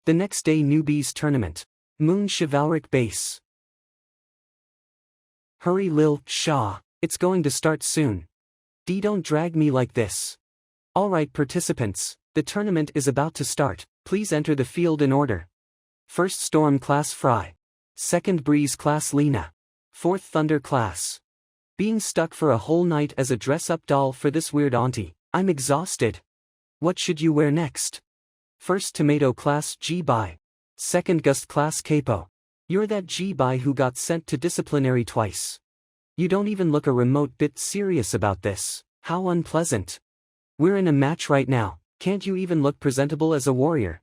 The next day, newbies tournament. Moon chivalric base. Hurry Lil Shah, it's going to start soon. Don't drag me like this. Alright participants, the tournament is about to start, please enter the field in order. First Storm class Fry. Second Breeze class Lena. Fourth Thunder class. Being stuck for a whole night as a dress-up doll for this weird auntie, I'm exhausted. What should you wear next? First Tomato class G-Bai. Second Gust class Capo. You're that G-Bai who got sent to disciplinary twice. You don't even look a remote bit serious about this, how unpleasant. We're in a match right now, can't you even look presentable as a warrior?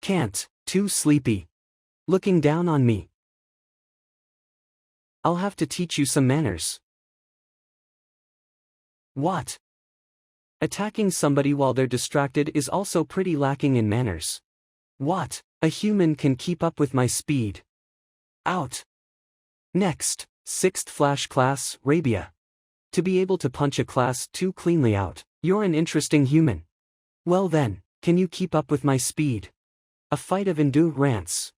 Can't, too sleepy. Looking down on me. I'll have to teach you some manners. What? Attacking somebody while they're distracted is also pretty lacking in manners. What? A human can keep up with my speed. Out. Next, 6th Flash class, Rabia. To be able to punch a class 2 cleanly out, you're an interesting human. Well then, can you keep up with my speed? A fight of endurance.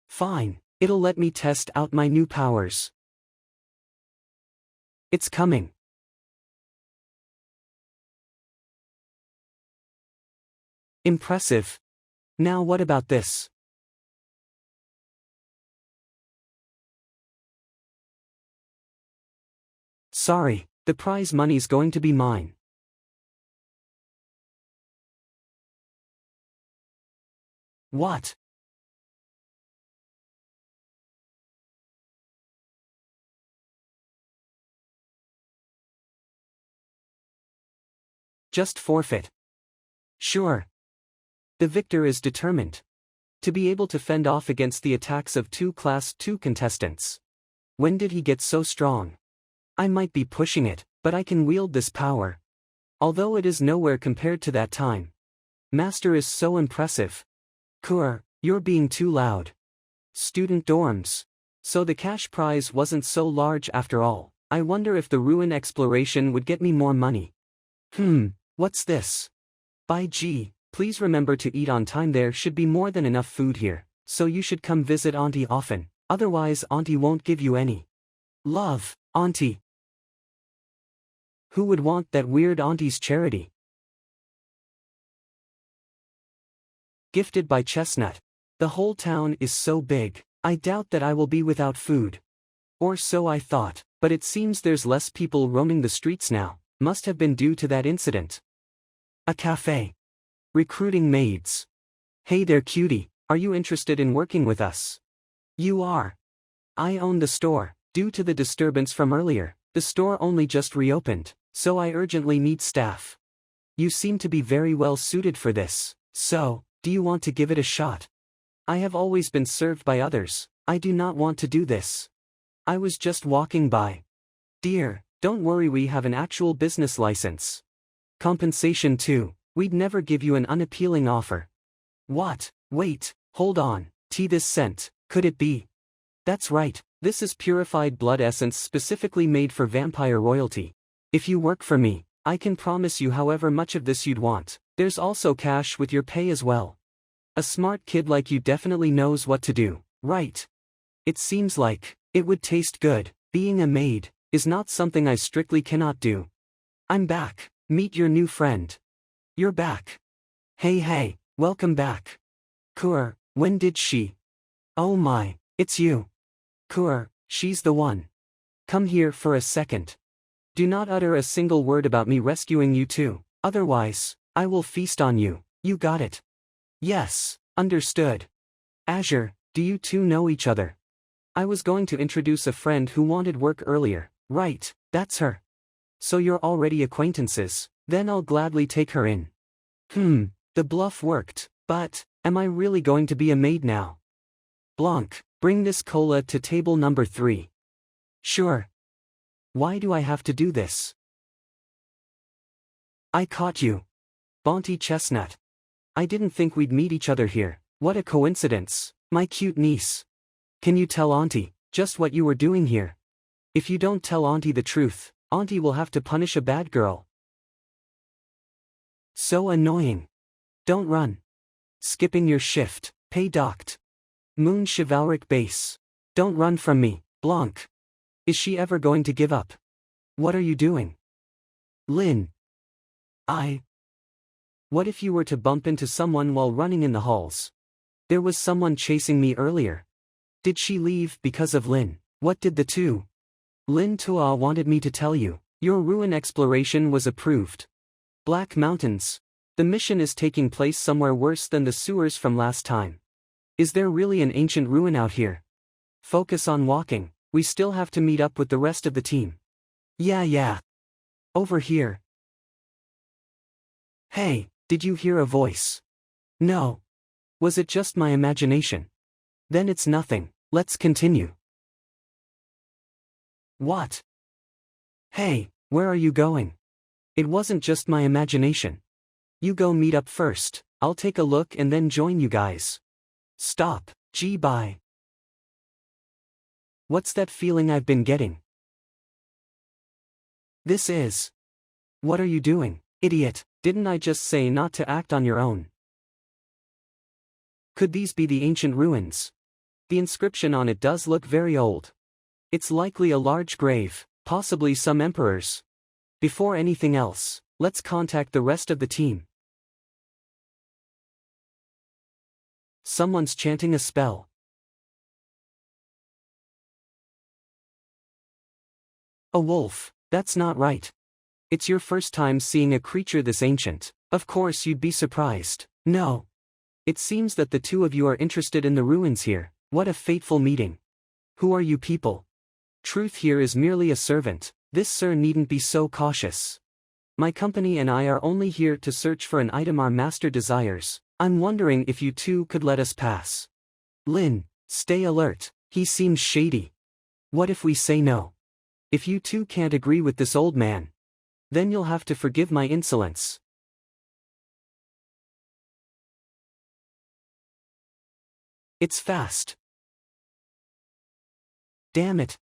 Fine, it'll let me test out my new powers. It's coming. Impressive. Now what about this? Sorry, the prize money's going to be mine. What? Just forfeit. Sure. The victor is determined. To be able to fend off against the attacks of 2 Class 2 contestants. When did he get so strong? I might be pushing it, but I can wield this power. Although it is nowhere compared to that time. Master is so impressive. Kur, you're being too loud. Student dorms. So the cash prize wasn't so large after all. I wonder if the ruin exploration would get me more money. What's this? By G, please remember to eat on time. There should be more than enough food here, so you should come visit Auntie often, otherwise Auntie won't give you any. Love, Auntie. Who would want that weird Auntie's charity? Gifted by Chestnut. The whole town is so big, I doubt that I will be without food. Or so I thought, but it seems there's less people roaming the streets now, must have been due to that incident. A cafe. Recruiting maids. Hey there cutie, are you interested in working with us? You are. I own the store. Due to the disturbance from earlier, the store only just reopened, so I urgently need staff. You seem to be very well suited for this, so, do you want to give it a shot? I have always been served by others, I do not want to do this. I was just walking by. Dear, don't worry, we have an actual business license. Compensation too, we'd never give you an unappealing offer. What? Wait, hold on, this scent, could it be? That's right, this is purified blood essence specifically made for vampire royalty. If you work for me, I can promise you however much of this you'd want. There's also cash with your pay as well. A smart kid like you definitely knows what to do, right? It seems like it would taste good. Being a maid is not something I strictly cannot do. I'm back. Meet your new friend. You're back. Hey, welcome back. Kur, when did she? Oh my, it's you. Kur, she's the one. Come here for a second. Do not utter a single word about me rescuing you too, otherwise, I will feast on you. You got it? Yes, understood. Azure, do you two know each other? I was going to introduce a friend who wanted work earlier. Right, that's her. So you're already acquaintances, then I'll gladly take her in. The bluff worked, but, am I really going to be a maid now? Blanc, bring this cola to table number 3. Sure. Why do I have to do this? I caught you. Bonty Chestnut. I didn't think we'd meet each other here. What a coincidence, my cute niece. Can you tell Auntie just what you were doing here? If you don't tell Auntie the truth, Auntie will have to punish a bad girl. So annoying. Don't run. Skipping your shift. Pay docked. Moon chivalric base. Don't run from me, Blanc. Is she ever going to give up? What are you doing? Lin. What if you were to bump into someone while running in the halls? There was someone chasing me earlier. Did she leave because of Lin? What did the two? Lin Tua wanted me to tell you. Your ruin exploration was approved. Black Mountains. The mission is taking place somewhere worse than the sewers from last time. Is there really an ancient ruin out here? Focus on walking. We still have to meet up with the rest of the team. Yeah. Over here. Hey, did you hear a voice? No. Was it just my imagination? Then it's nothing. Let's continue. What? Hey, where are you going? It wasn't just my imagination. You go meet up first, I'll take a look and then join you guys. Stop, bye. What's that feeling I've been getting? This is. What are you doing, idiot? Didn't I just say not to act on your own? Could these be the ancient ruins? The inscription on it does look very old. It's likely a large grave, possibly some emperor's. Before anything else, let's contact the rest of the team. Someone's chanting a spell. A wolf, that's not right. It's your first time seeing a creature this ancient. Of course you'd be surprised. No. It seems that the two of you are interested in the ruins here. What a fateful meeting. Who are you people? Truth here is merely a servant. This sir needn't be so cautious. My company and I are only here to search for an item our master desires. I'm wondering if you two could let us pass. Lin, stay alert, he seems shady. What if we say no? If you two can't agree with this old man, then you'll have to forgive my insolence. It's fast. Damn it.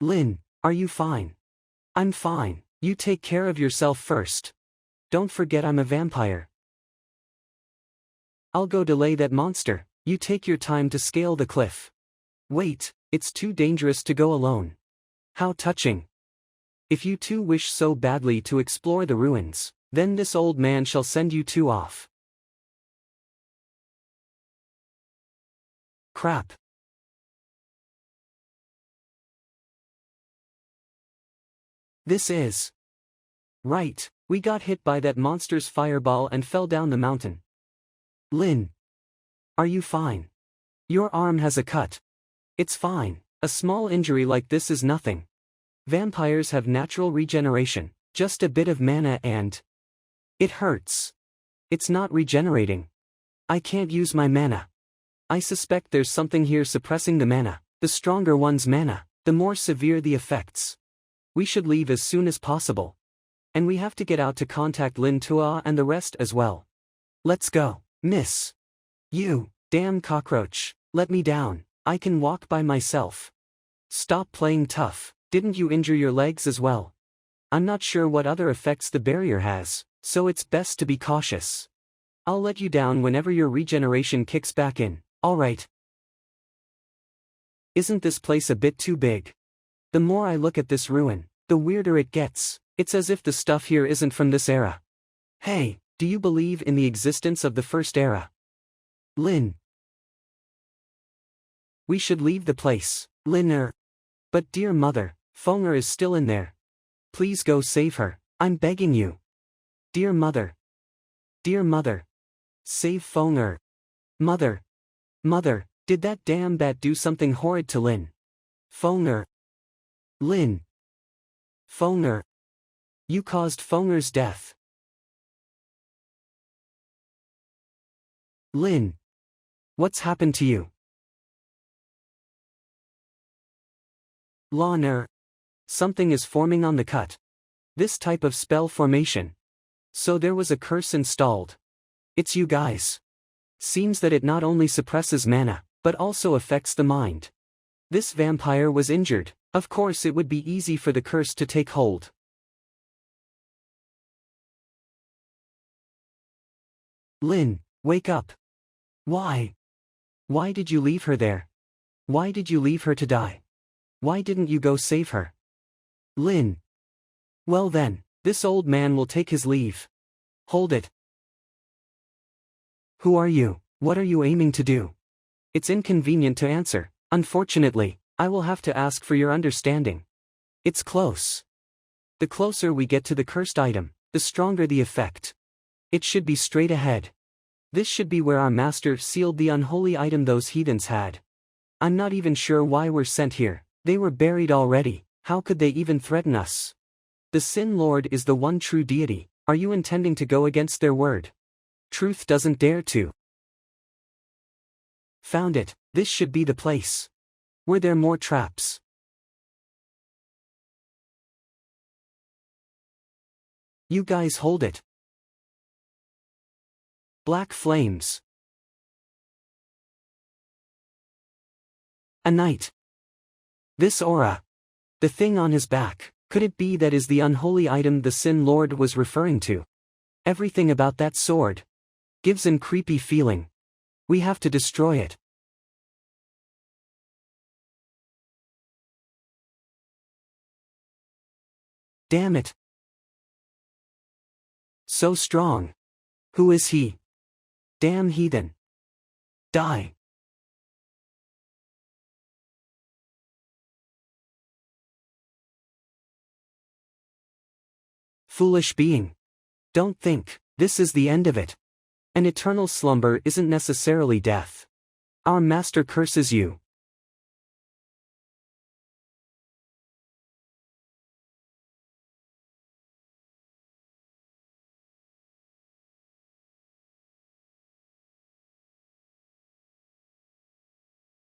Lin, are you fine? I'm fine. You take care of yourself first. Don't forget I'm a vampire. I'll go delay that monster. You take your time to scale the cliff. Wait, it's too dangerous to go alone. How touching. If you two wish so badly to explore the ruins, then this old man shall send you two off. Crap. This is. Right, we got hit by that monster's fireball and fell down the mountain. Lin. Are you fine? Your arm has a cut. It's fine, a small injury like this is nothing. Vampires have natural regeneration, just a bit of mana and. It hurts. It's not regenerating. I can't use my mana. I suspect there's something here suppressing the mana. The stronger one's mana, the more severe the effects. We should leave as soon as possible. And we have to get out to contact Lin Tua and the rest as well. Let's go, miss. You, damn cockroach, let me down, I can walk by myself. Stop playing tough, didn't you injure your legs as well? I'm not sure what other effects the barrier has, so it's best to be cautious. I'll let you down whenever your regeneration kicks back in, alright. Isn't this place a bit too big? The more I look at this ruin, the weirder it gets. It's as if the stuff here isn't from this era. Hey, do you believe in the existence of the first era? Lin. We should leave the place, Linner. But dear mother, Fonger is still in there. Please go save her, I'm begging you. Dear mother. Dear mother. Save Fonger. Mother. Mother, did that damn bat do something horrid to Lin? Fonger. Lin. Fonger. You caused Fonger's death. Lin. What's happened to you? Lawner. Something is forming on the cut. This type of spell formation. So there was a curse installed. It's you guys. Seems that it not only suppresses mana, but also affects the mind. This vampire was injured, of course it would be easy for the curse to take hold. Lin, wake up. Why? Why did you leave her there? Why did you leave her to die? Why didn't you go save her? Lin. Well then, this old man will take his leave. Hold it. Who are you? What are you aiming to do? It's inconvenient to answer. Unfortunately, I will have to ask for your understanding. It's close. The closer we get to the cursed item, the stronger the effect. It should be straight ahead. This should be where our master sealed the unholy item those heathens had. I'm not even sure why we're sent here. They were buried already. How could they even threaten us? The Sin Lord is the one true deity. Are you intending to go against their word? Truth doesn't dare to. Found it. This should be the place. Were there more traps? You guys hold it. Black flames. A knight. This aura. The thing on his back, could it be that is the unholy item the Sin Lord was referring to? Everything about that sword gives an creepy feeling. We have to destroy it. Damn it. So strong. Who is he? Damn heathen. Die. Foolish being. Don't think this is the end of it. An eternal slumber isn't necessarily death. Our master curses you.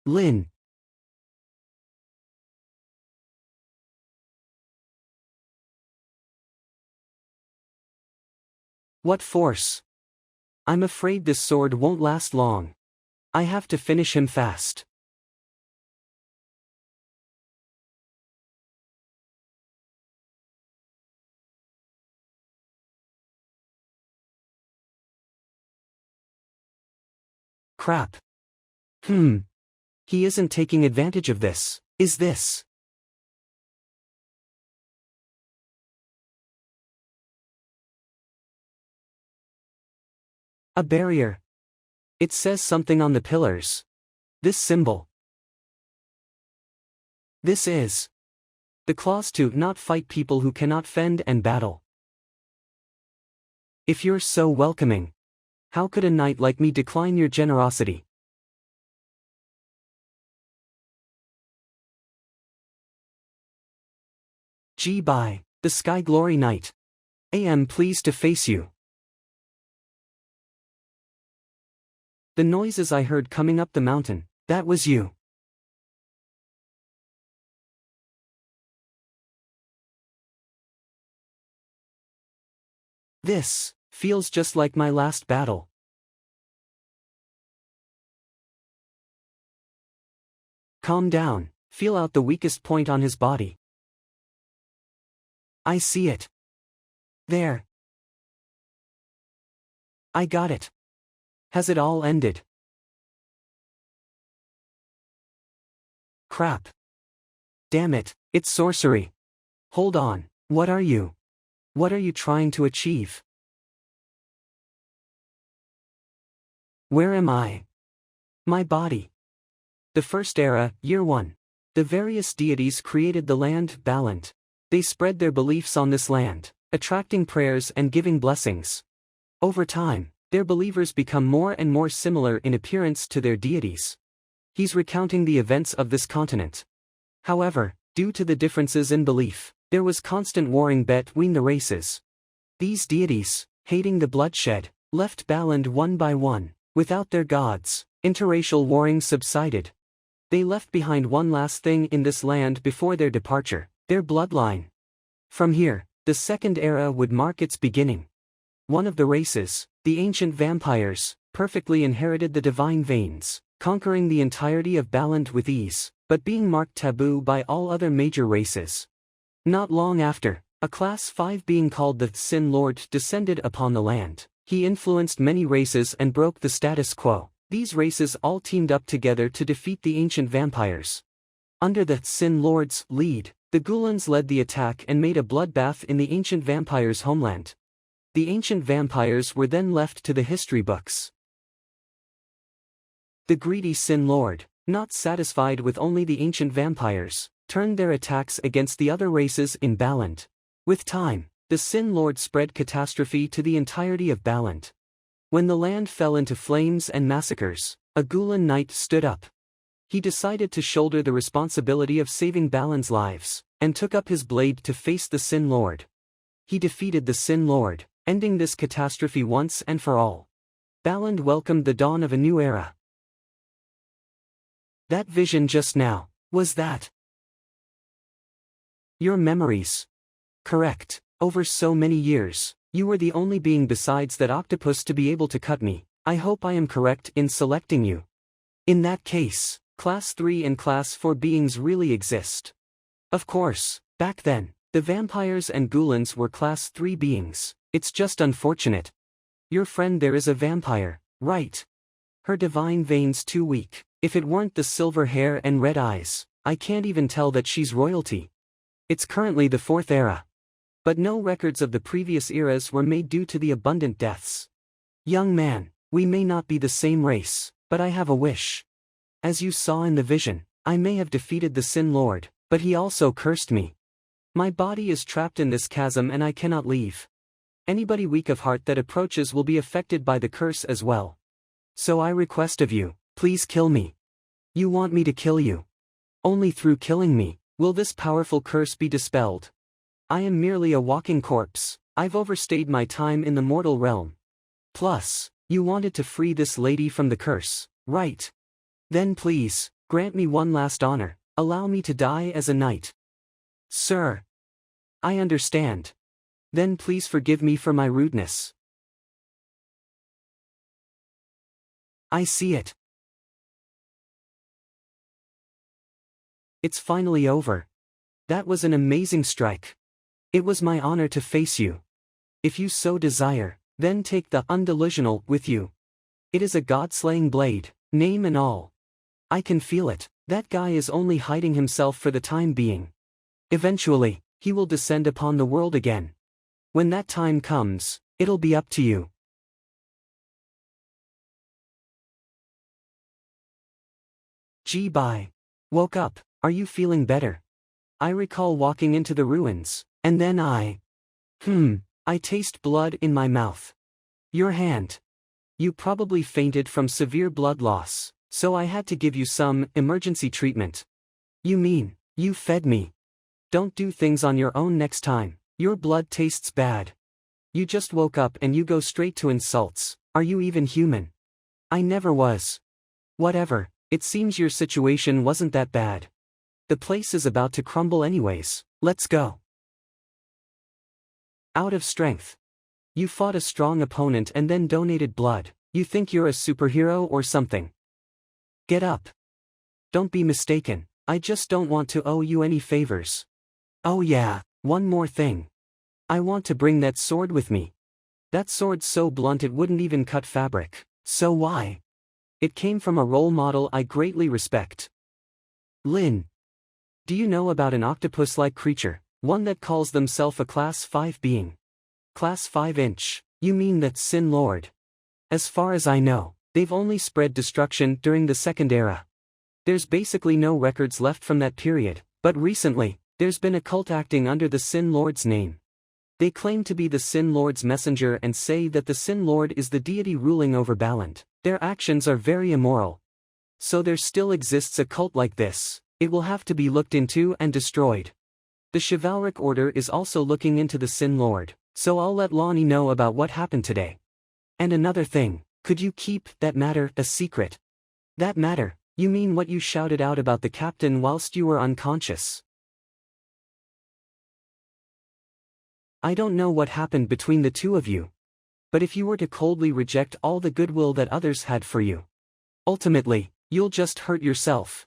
Lin. What force? I'm afraid this sword won't last long. I have to finish him fast. Crap. He isn't taking advantage of this, is this? A barrier. It says something on the pillars. This symbol. This is the clause to not fight people who cannot fend and battle. If you're so welcoming, how could a knight like me decline your generosity? Bye, the Sky Glory Knight. I am pleased to face you. The noises I heard coming up the mountain, that was you. This feels just like my last battle. Calm down, feel out the weakest point on his body. I see it. There. I got it. Has it all ended? Crap. Damn it, it's sorcery. Hold on, what are you? What are you trying to achieve? Where am I? My body. The first era, year 1. The various deities created the land, Balande. They spread their beliefs on this land, attracting prayers and giving blessings. Over time, their believers become more and more similar in appearance to their deities. He's recounting the events of this continent. However, due to the differences in belief, there was constant warring between the races. These deities, hating the bloodshed, left Balande one by one. Without their gods, interracial warring subsided. They left behind one last thing in this land before their departure, their bloodline. From here, the second era would mark its beginning. One of the races, the ancient vampires, perfectly inherited the divine veins, conquering the entirety of Balande with ease, but being marked taboo by all other major races. Not long after, a Class 5 being called the Sin Lord descended upon the land. He influenced many races and broke the status quo. These races all teamed up together to defeat the ancient vampires. Under the Sin Lord's lead, the Ghulans led the attack and made a bloodbath in the ancient vampires' homeland. The ancient vampires were then left to the history books. The greedy Sin Lord, not satisfied with only the ancient vampires, turned their attacks against the other races in Balande. With time, the Sin Lord spread catastrophe to the entirety of Balande. When the land fell into flames and massacres, a Ghulan knight stood up. He decided to shoulder the responsibility of saving Balande's lives, and took up his blade to face the Sin Lord. He defeated the Sin Lord, ending this catastrophe once and for all. Balande welcomed the dawn of a new era. That vision just now, was that your memories? Correct. Over so many years, you were the only being besides that octopus to be able to cut me. I hope I am correct in selecting you. In that case, Class 3 and Class 4 beings really exist. Of course, back then, the vampires and Ghulans were Class 3 beings. It's just unfortunate. Your friend there is a vampire, right? Her divine veins too weak. If it weren't the silver hair and red eyes, I can't even tell that she's royalty. It's currently the 4th era. But no records of the previous eras were made due to the abundant deaths. Young man, we may not be the same race, but I have a wish. As you saw in the vision, I may have defeated the Sin Lord, but he also cursed me. My body is trapped in this chasm and I cannot leave. Anybody weak of heart that approaches will be affected by the curse as well. So I request of you, please kill me. You want me to kill you? Only through killing me will this powerful curse be dispelled. I am merely a walking corpse. I've overstayed my time in the mortal realm. Plus, you wanted to free this lady from the curse, right? Then please, grant me one last honor. Allow me to die as a knight. Sir. I understand. Then please forgive me for my rudeness. I see it. It's finally over. That was an amazing strike. It was my honor to face you. If you so desire, then take the undelusional with you. It is a god-slaying blade, name and all. I can feel it. That guy is only hiding himself for the time being. Eventually, he will descend upon the world again. When that time comes, it'll be up to you. Bye. Woke up. Are you feeling better? I recall walking into the ruins, and then I taste blood in my mouth. Your hand. You probably fainted from severe blood loss, so I had to give you some emergency treatment. You mean, you fed me? Don't do things on your own next time. Your blood tastes bad. You just woke up and you go straight to insults. Are you even human? I never was. Whatever, it seems your situation wasn't that bad. The place is about to crumble anyways. Let's go. Out of strength. You fought a strong opponent and then donated blood. You think you're a superhero or something? Get up. Don't be mistaken, I just don't want to owe you any favors. Oh yeah, one more thing. I want to bring that sword with me. That sword's so blunt it wouldn't even cut fabric. So why? It came from a role model I greatly respect. Lin. Do you know about an octopus-like creature, one that calls themselves a Class 5 being? Class 5-inch, you mean that Sin Lord? As far as I know, they've only spread destruction during the Second Era. There's basically no records left from that period, but recently, there's been a cult acting under the Sin Lord's name. They claim to be the Sin Lord's messenger and say that the Sin Lord is the deity ruling over Balande. Their actions are very immoral. So there still exists a cult like this. It will have to be looked into and destroyed. The Chivalric Order is also looking into the Sin Lord, so I'll let Lonnie know about what happened today. And another thing, could you keep that matter a secret? That matter, you mean what you shouted out about the captain whilst you were unconscious? I don't know what happened between the two of you. But if you were to coldly reject all the goodwill that others had for you, ultimately, you'll just hurt yourself.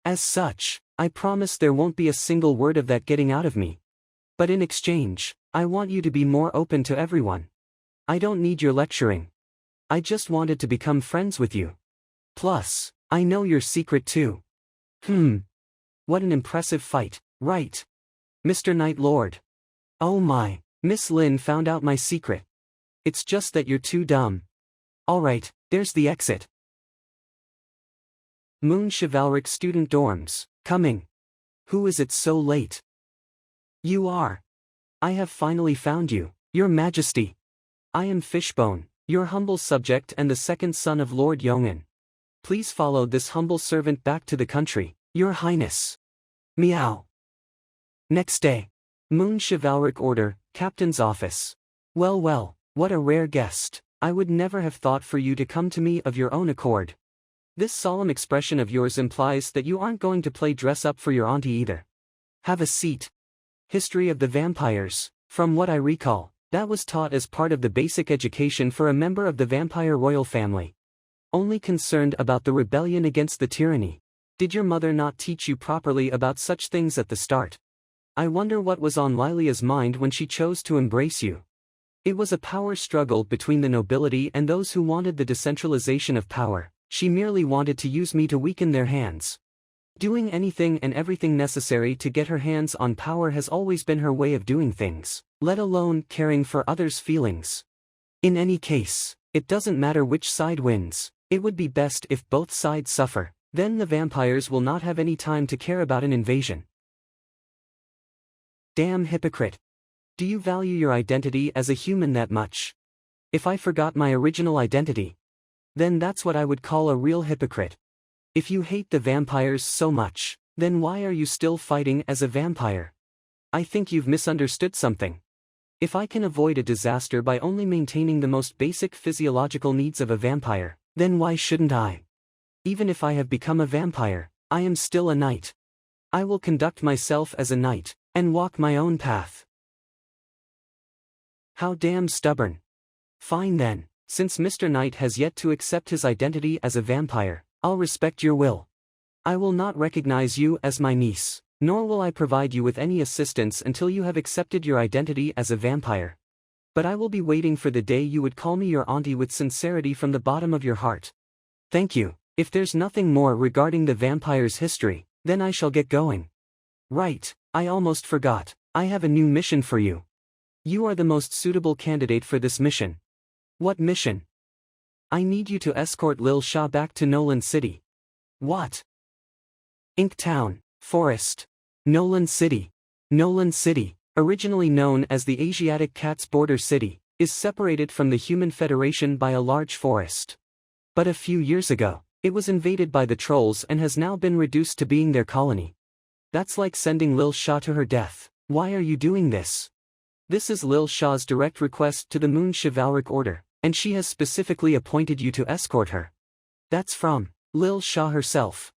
As such, I promise there won't be a single word of that getting out of me. But in exchange, I want you to be more open to everyone. I don't need your lecturing. I just wanted to become friends with you. Plus, I know your secret too. What an impressive fight, right? Mr. Night Lord. Oh my, Miss Lin found out my secret. It's just that you're too dumb. Alright, there's the exit. Moon Chivalric Student Dorms, coming. Who is it so late? You are. I have finally found you, Your Majesty. I am Fishbone, your humble subject and the second son of Lord Yong'an. Please follow this humble servant back to the country, Your Highness. Meow. Next day. Moon Chivalric Order, Captain's Office. Well, what a rare guest. I would never have thought for you to come to me of your own accord. This solemn expression of yours implies that you aren't going to play dress up for your auntie either. Have a seat. History of the Vampires. From what I recall, that was taught as part of the basic education for a member of the vampire royal family. Only concerned about the rebellion against the tyranny. Did your mother not teach you properly about such things at the start? I wonder what was on Lilia's mind when she chose to embrace you. It was a power struggle between the nobility and those who wanted the decentralization of power. She merely wanted to use me to weaken their hands. Doing anything and everything necessary to get her hands on power has always been her way of doing things, let alone caring for others' feelings. In any case, it doesn't matter which side wins. It would be best if both sides suffer. Then the vampires will not have any time to care about an invasion. Damn hypocrite. Do you value your identity as a human that much? If I forgot my original identity, then that's what I would call a real hypocrite. If you hate the vampires so much, then why are you still fighting as a vampire? I think you've misunderstood something. If I can avoid a disaster by only maintaining the most basic physiological needs of a vampire, then why shouldn't I? Even if I have become a vampire, I am still a knight. I will conduct myself as a knight, and walk my own path. How damn stubborn. Fine then, since Mr. Knight has yet to accept his identity as a vampire, I'll respect your will. I will not recognize you as my niece, nor will I provide you with any assistance until you have accepted your identity as a vampire. But I will be waiting for the day you would call me your auntie with sincerity from the bottom of your heart. Thank you. If there's nothing more regarding the vampire's history, then I shall get going. Right, I almost forgot. I have a new mission for you. You are the most suitable candidate for this mission. What mission? I need you to escort Lil Sha back to Nolan City. What? Ink Town, Forest. Nolan City. Nolan City, originally known as the Asiatic Cat's border city, is separated from the Human Federation by a large forest. But a few years ago, it was invaded by the trolls and has now been reduced to being their colony. That's like sending Lil Sha to her death. Why are you doing this? This is Lil Sha's direct request to the Moon Chivalric Order, and she has specifically appointed you to escort her. That's from Lil Sha herself.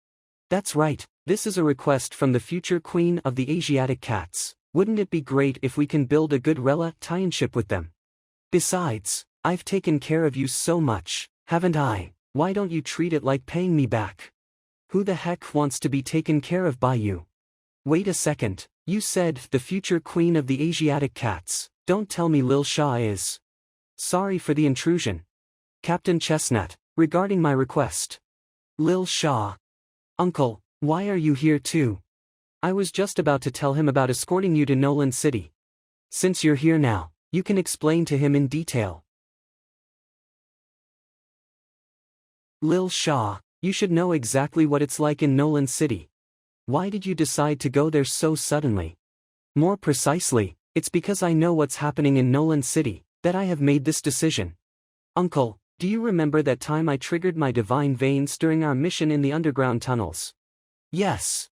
That's right, this is a request from the future queen of the Asiatic Cats. Wouldn't it be great if we can build a good relationship with them? Besides, I've taken care of you so much, haven't I? Why don't you treat it like paying me back? Who the heck wants to be taken care of by you? Wait a second, you said the future queen of the Asiatic Cats. Don't tell me Lil Sha is. Sorry for the intrusion. Captain Chestnut, regarding my request. Lil Sha. Uncle, why are you here too? I was just about to tell him about escorting you to Nolan City. Since you're here now, you can explain to him in detail. Lil Sha, you should know exactly what it's like in Nolan City. Why did you decide to go there so suddenly? More precisely, it's because I know what's happening in Nolan City, that I have made this decision. Uncle, do you remember that time I triggered my divine veins during our mission in the underground tunnels? Yes.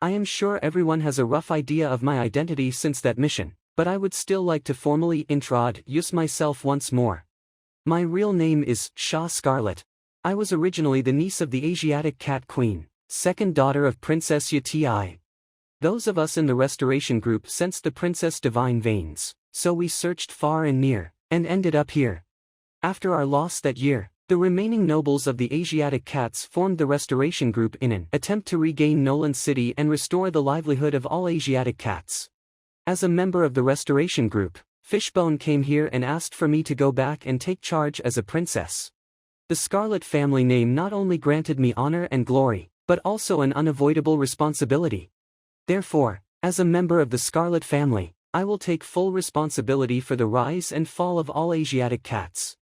I am sure everyone has a rough idea of my identity since that mission, but I would still like to formally introduce myself once more. My real name is Sha Scarlet. I was originally the niece of the Asiatic Cat Queen, second daughter of Princess Yati. Those of us in the restoration group sensed the princess' divine veins, so we searched far and near, and ended up here. After our loss that year, the remaining nobles of the Asiatic Cats formed the restoration group in an attempt to regain Nolan City and restore the livelihood of all Asiatic cats. As a member of the restoration group, Fishbone came here and asked for me to go back and take charge as a princess. The Scarlet family name not only granted me honor and glory, but also an unavoidable responsibility. Therefore, as a member of the Scarlet family, I will take full responsibility for the rise and fall of all Asiatic cats.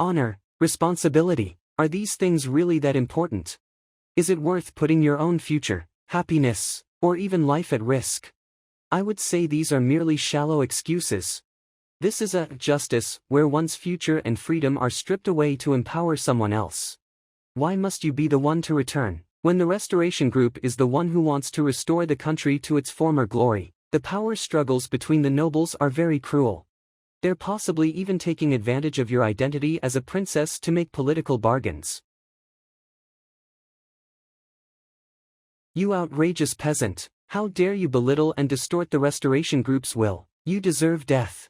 Honor, responsibility, are these things really that important? Is it worth putting your own future, happiness, or even life at risk? I would say these are merely shallow excuses. This is a justice where one's future and freedom are stripped away to empower someone else. Why must you be the one to return, when the restoration group is the one who wants to restore the country to its former glory? The power struggles between the nobles are very cruel. They're possibly even taking advantage of your identity as a princess to make political bargains. You outrageous peasant, how dare you belittle and distort the restoration group's will? You deserve death.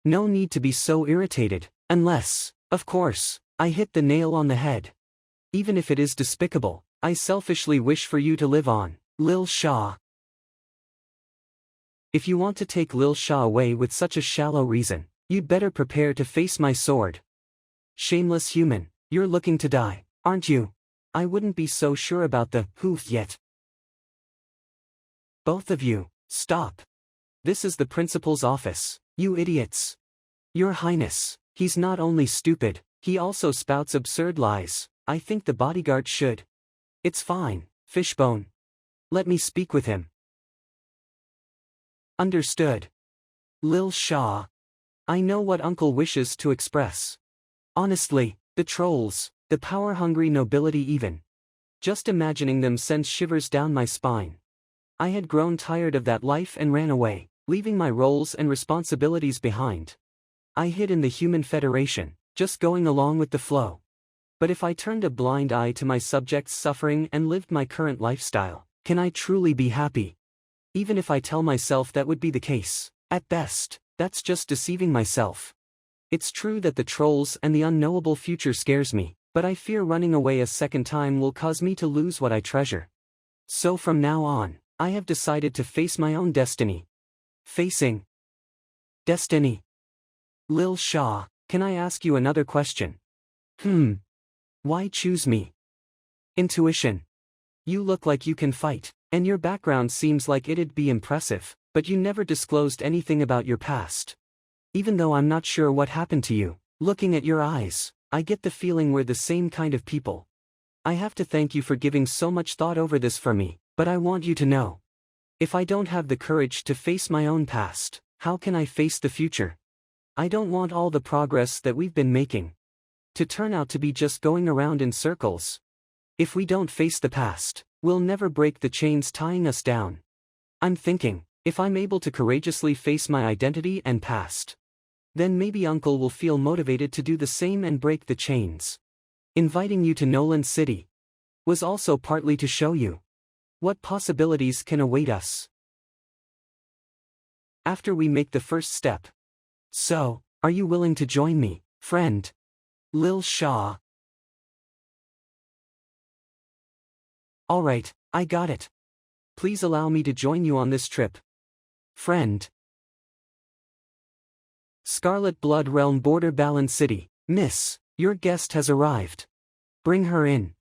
No need to be so irritated, unless, of course, I hit the nail on the head. Even if it is despicable, I selfishly wish for you to live on, Lil Shah. If you want to take Lil Shah away with such a shallow reason, you'd better prepare to face my sword. Shameless human, you're looking to die, aren't you? I wouldn't be so sure about the hoof yet. Both of you, stop. This is the principal's office, you idiots. Your Highness, he's not only stupid, he also spouts absurd lies. I think the bodyguard should. It's fine, Fishbone. Let me speak with him. Understood. Lil Shah. I know what Uncle wishes to express. Honestly, the trolls, the power-hungry nobility even. Just imagining them sends shivers down my spine. I had grown tired of that life and ran away, leaving my roles and responsibilities behind. I hid in the Human Federation, just going along with the flow. But if I turned a blind eye to my subjects' suffering and lived my current lifestyle, can I truly be happy? Even if I tell myself that would be the case, at best, that's just deceiving myself. It's true that the trolls and the unknowable future scares me, but I fear running away a second time will cause me to lose what I treasure. So from now on, I have decided to face my own destiny. Facing destiny. Lil Shah, can I ask you another question? Why choose me? Intuition. You look like you can fight, and your background seems like it'd be impressive, but you never disclosed anything about your past. Even though I'm not sure what happened to you, looking at your eyes, I get the feeling we're the same kind of people. I have to thank you for giving so much thought over this for me, but I want you to know. If I don't have the courage to face my own past, how can I face the future? I don't want all the progress that we've been making to turn out to be just going around in circles. If we don't face the past, we'll never break the chains tying us down. I'm thinking, if I'm able to courageously face my identity and past, then maybe Uncle will feel motivated to do the same and break the chains. Inviting you to Nolan City was also partly to show you what possibilities can await us after we make the first step. So, are you willing to join me, friend? Lil Shah. Alright, I got it. Please allow me to join you on this trip. Friend. Scarlet Blood Realm Border Balande City. Miss, your guest has arrived. Bring her in.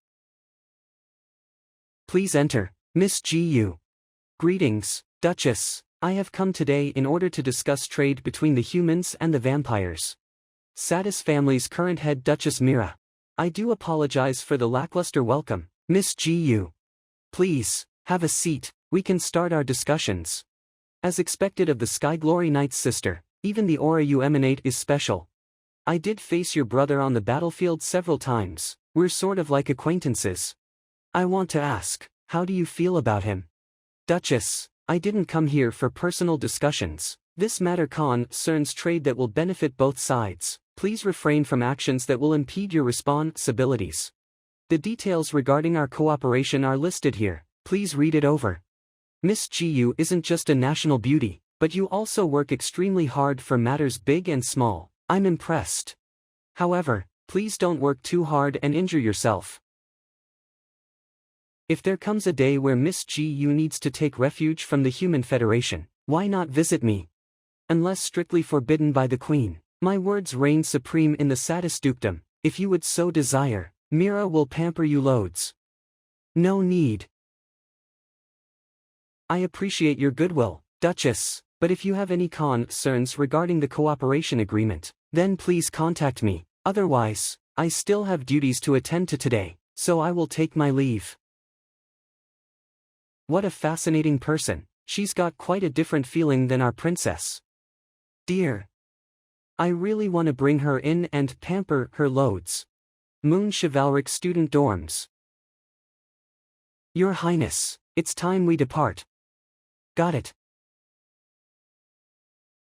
Please enter, Miss Gu. Greetings, Duchess. I have come today in order to discuss trade between the humans and the vampires. Satis family's current head Duchess Mira. I do apologize for the lackluster welcome, Miss Gu. Please, have a seat, we can start our discussions. As expected of the Sky Glory Knight's sister, even the aura you emanate is special. I did face your brother on the battlefield several times, we're sort of like acquaintances. I want to ask, how do you feel about him? Duchess, I didn't come here for personal discussions. This matter concerns trade that will benefit both sides. Please refrain from actions that will impede your responsibilities. The details regarding our cooperation are listed here, please read it over. Miss Gu isn't just a national beauty, but you also work extremely hard for matters big and small. I'm impressed. However, please don't work too hard and injure yourself. If there comes a day where Miss Gu needs to take refuge from the Human Federation, why not visit me? unless strictly forbidden by the queen. My words reign supreme in the saddest dukedom. If you would so desire, Mira will pamper you loads. No need. I appreciate your goodwill, Duchess, but if you have any concerns regarding the cooperation agreement, then please contact me. Otherwise, I still have duties to attend to today, so I will take my leave. What a fascinating person. She's got quite a different feeling than our princess. Dear. I really want to bring her in and pamper her loads. Moon Chivalric Student Dorms. Your Highness, it's time we depart. Got it.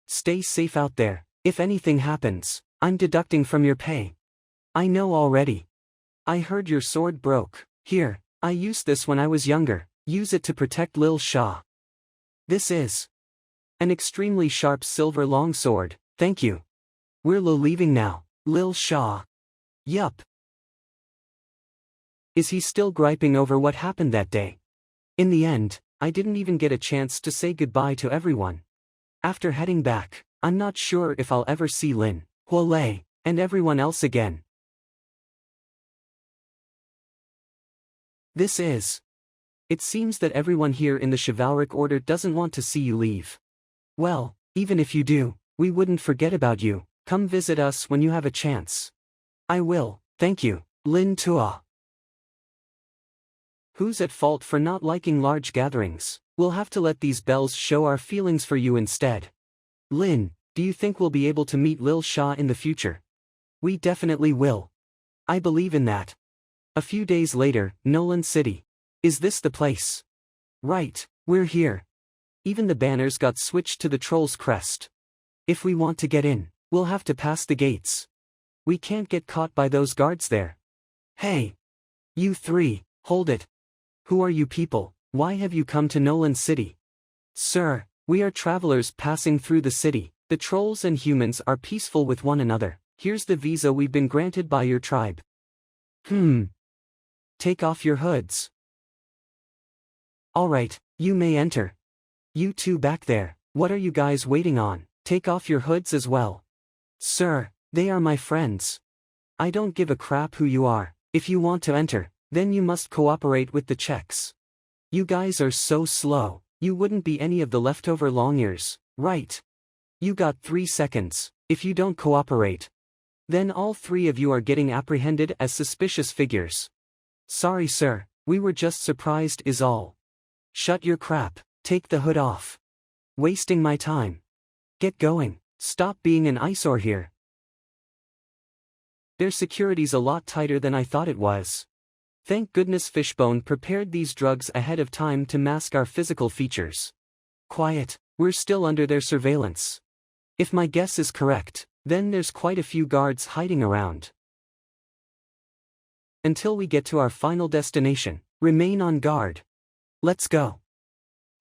Stay safe out there. If anything happens, I'm deducting from your pay. I know already. I heard your sword broke. Here, I used this when I was younger. Use it to protect Lil Shah. This is an extremely sharp silver longsword, thank you. We're leaving now, Lil Shah. Yup. Is he still griping over what happened that day? In the end, I didn't even get a chance to say goodbye to everyone. After heading back, I'm not sure if I'll ever see Lin, Huolei, and everyone else again. This is. It seems that everyone here in the chivalric order doesn't want to see you leave. Well, even if you do, we wouldn't forget about you. Come visit us when you have a chance. I will, thank you, Lin Tua. Who's at fault for not liking large gatherings? We'll have to let these bells show our feelings for you instead. Lin, do you think we'll be able to meet Lil Shah in the future? We definitely will. I believe in that. A few days later, Nolan City. Is this the place? Right, we're here. Even the banners got switched to the troll's crest. If we want to get in, we'll have to pass the gates. We can't get caught by those guards there. Hey! You three, hold it. Who are you people? Why have you come to Nolan City? Sir, we are travelers passing through the city. The trolls and humans are peaceful with one another. Here's the visa we've been granted by your tribe. Take off your hoods. Alright, you may enter. You two back there, what are you guys waiting on? Take off your hoods as well. Sir, they are my friends. I don't give a crap who you are. If you want to enter, then you must cooperate with the checks. You guys are so slow, you wouldn't be any of the leftover long ears, right? You got 3 seconds. If you don't cooperate, then all 3 of you are getting apprehended as suspicious figures. Sorry sir, we were just surprised is all. Shut your crap, take the hood off. Wasting my time. Get going, stop being an eyesore here. Their security's a lot tighter than I thought it was. Thank goodness Fishbone prepared these drugs ahead of time to mask our physical features. Quiet, we're still under their surveillance. If my guess is correct, then there's quite a few guards hiding around. Until we get to our final destination, remain on guard. Let's go.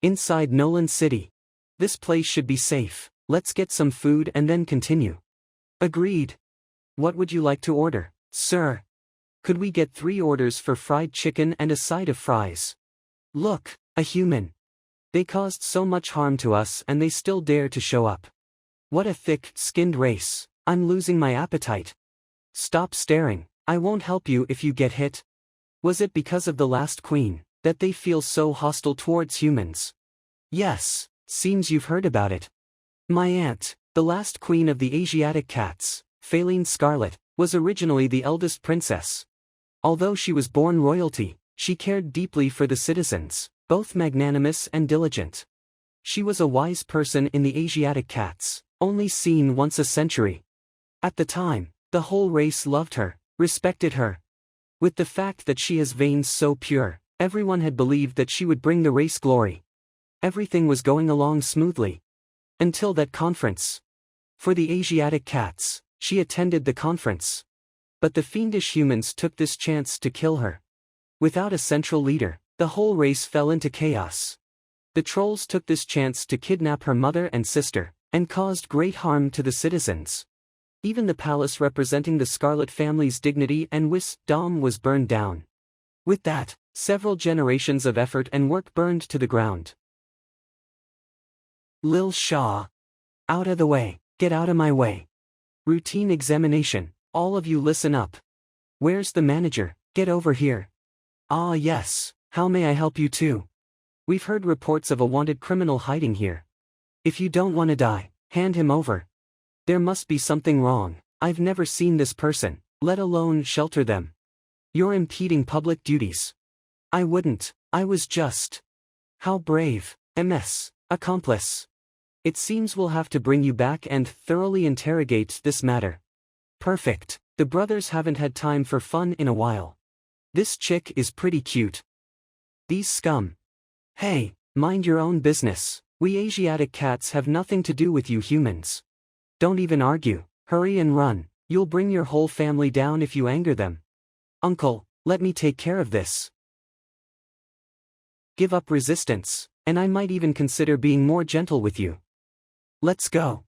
Inside Nolan City. This place should be safe. Let's get some food and then continue. Agreed. What would you like to order, sir? Could we get 3 orders for fried chicken and a side of fries? Look, a human. They caused so much harm to us and they still dare to show up. What a thick-skinned race. I'm losing my appetite. Stop staring. I won't help you if you get hit. Was it because of the last queen that they feel so hostile towards humans? Yes, seems you've heard about it. My aunt, the last queen of the Asiatic cats, Faline Scarlet, was originally the eldest princess. Although she was born royalty, she cared deeply for the citizens, both magnanimous and diligent. She was a wise person in the Asiatic cats, only seen once a century. At the time, the whole race loved her, respected her. With the fact that she has veins so pure, everyone had believed that she would bring the race glory. Everything was going along smoothly. Until that conference. For the Asiatic cats, she attended the conference. But the fiendish humans took this chance to kill her. Without a central leader, the whole race fell into chaos. The trolls took this chance to kidnap her mother and sister, and caused great harm to the citizens. Even the palace representing the Scarlet family's dignity and wisdom was burned down. With that, several generations of effort and work burned to the ground. Lil Shah. Out of the way, get out of my way. Routine examination, all of you listen up. Where's the manager? Get over here. Ah yes, how may I help you too? We've heard reports of a wanted criminal hiding here. If you don't want to die, hand him over. There must be something wrong. I've never seen this person, let alone shelter them. You're impeding public duties. I wouldn't, I was just. How brave, MS, accomplice. It seems we'll have to bring you back and thoroughly interrogate this matter. Perfect, the brothers haven't had time for fun in a while. This chick is pretty cute. These scum. Hey, mind your own business, we Asiatic cats have nothing to do with you humans. Don't even argue, hurry and run, you'll bring your whole family down if you anger them. Uncle, let me take care of this. Give up resistance, and I might even consider being more gentle with you. Let's go.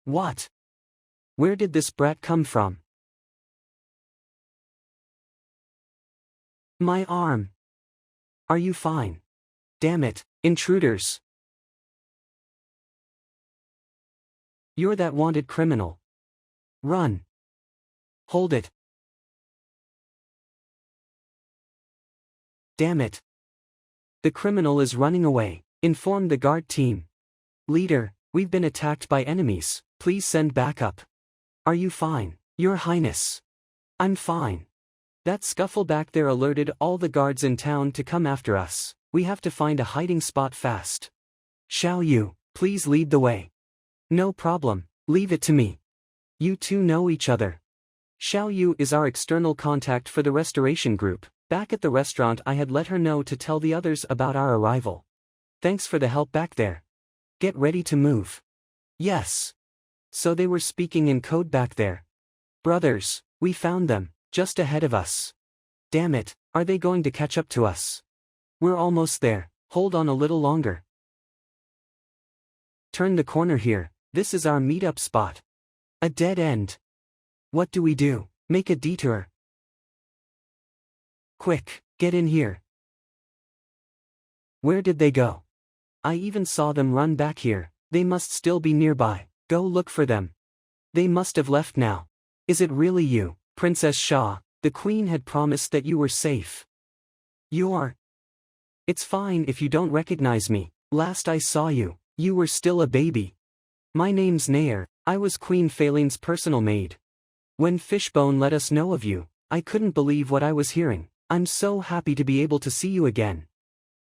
What? Where did this brat come from? My arm. Are you fine? Damn it, intruders. You're that wanted criminal. Run. Hold it. Damn it. The criminal is running away. Inform the guard team. Leader, we've been attacked by enemies, please send backup. Are you fine, Your Highness? I'm fine. That scuffle back there alerted all the guards in town to come after us. We have to find a hiding spot fast. Xiao Yu, please lead the way. No problem, leave it to me. You two know each other. Xiao Yu is our external contact for the restoration group. Back at the restaurant I had let her know to tell the others about our arrival. Thanks for the help back there. Get ready to move. Yes. So they were speaking in code back there. Brothers, we found them, just ahead of us. Damn it, are they going to catch up to us? We're almost there, hold on a little longer. Turn the corner here, this is our meet-up spot. A dead end. What do we do? Make a detour. Quick, get in here. Where did they go? I even saw them run back here, they must still be nearby, go look for them. They must have left now. Is it really you, Princess Shah? The Queen had promised that you were safe. You're... It's fine if you don't recognize me, last I saw you, you were still a baby. My name's Nair, I was Queen Phaeline's personal maid. When Fishbone let us know of you, I couldn't believe what I was hearing. I'm so happy to be able to see you again.